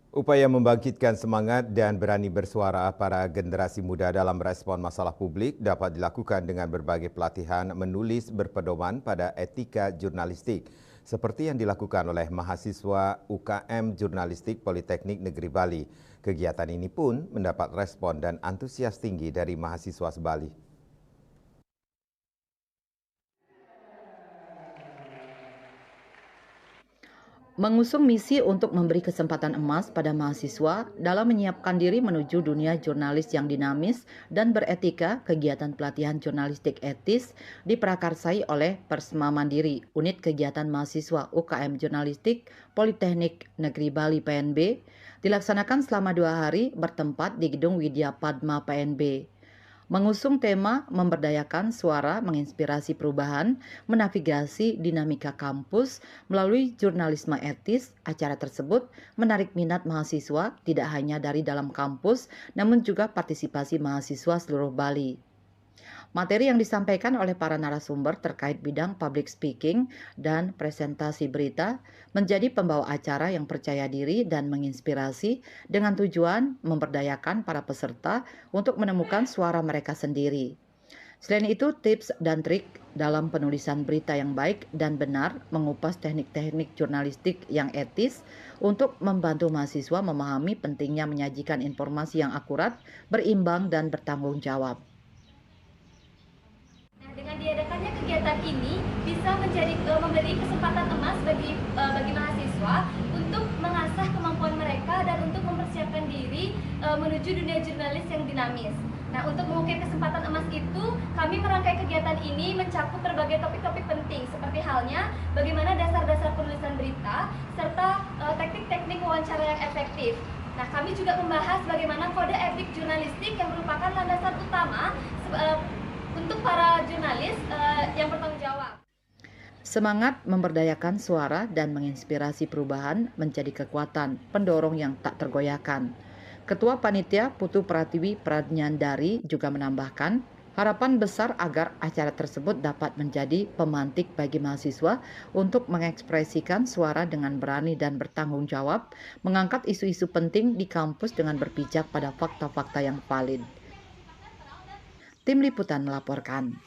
Upaya membangkitkan semangat dan berani bersuara para generasi muda dalam respon masalah publik dapat dilakukan dengan berbagai pelatihan menulis berpedoman pada etika jurnalistik, seperti yang dilakukan oleh mahasiswa UKM Jurnalistik Politeknik Negeri Bali. Kegiatan ini pun mendapat respon dan antusias tinggi dari mahasiswa sebali. Mengusung misi untuk memberi kesempatan emas pada mahasiswa dalam menyiapkan diri menuju dunia jurnalis yang dinamis dan beretika, kegiatan pelatihan jurnalistik etis diprakarsai oleh Persema Mandiri, Unit Kegiatan Mahasiswa UKM Jurnalistik Politeknik Negeri Bali PNB, dilaksanakan selama 2 hari bertempat di Gedung Widya Padma PNB. Mengusung tema memberdayakan suara menginspirasi perubahan, menavigasi dinamika kampus melalui jurnalisme etis, acara tersebut menarik minat mahasiswa tidak hanya dari dalam kampus, namun juga partisipasi mahasiswa seluruh Bali. Materi yang disampaikan oleh para narasumber terkait bidang public speaking dan presentasi berita menjadi pembawa acara yang percaya diri dan menginspirasi dengan tujuan memberdayakan para peserta untuk menemukan suara mereka sendiri. Selain itu, tips dan trik dalam penulisan berita yang baik dan benar, mengupas teknik-teknik jurnalistik yang etis untuk membantu mahasiswa memahami pentingnya menyajikan informasi yang akurat, berimbang, dan bertanggung jawab. Dengan diadakannya kegiatan ini bisa memberi kesempatan emas bagi mahasiswa untuk mengasah kemampuan mereka dan untuk mempersiapkan diri menuju dunia jurnalis yang dinamis. Nah, untuk mengukir kesempatan emas itu, kami merangkai kegiatan ini mencakup berbagai topik-topik penting seperti halnya bagaimana dasar-dasar penulisan berita serta teknik-teknik wawancara yang efektif. Nah, kami juga membahas bagaimana kode etik jurnalistik yang merupakan landasan utama untuk para jurnalis yang bertanggung jawab. Semangat memberdayakan suara dan menginspirasi perubahan menjadi kekuatan pendorong yang tak tergoyahkan. Ketua Panitia Putu Pratiwi Pradnyandari juga menambahkan, harapan besar agar acara tersebut dapat menjadi pemantik bagi mahasiswa untuk mengekspresikan suara dengan berani dan bertanggung jawab, mengangkat isu-isu penting di kampus dengan berpijak pada fakta-fakta yang valid. Tim Liputan melaporkan.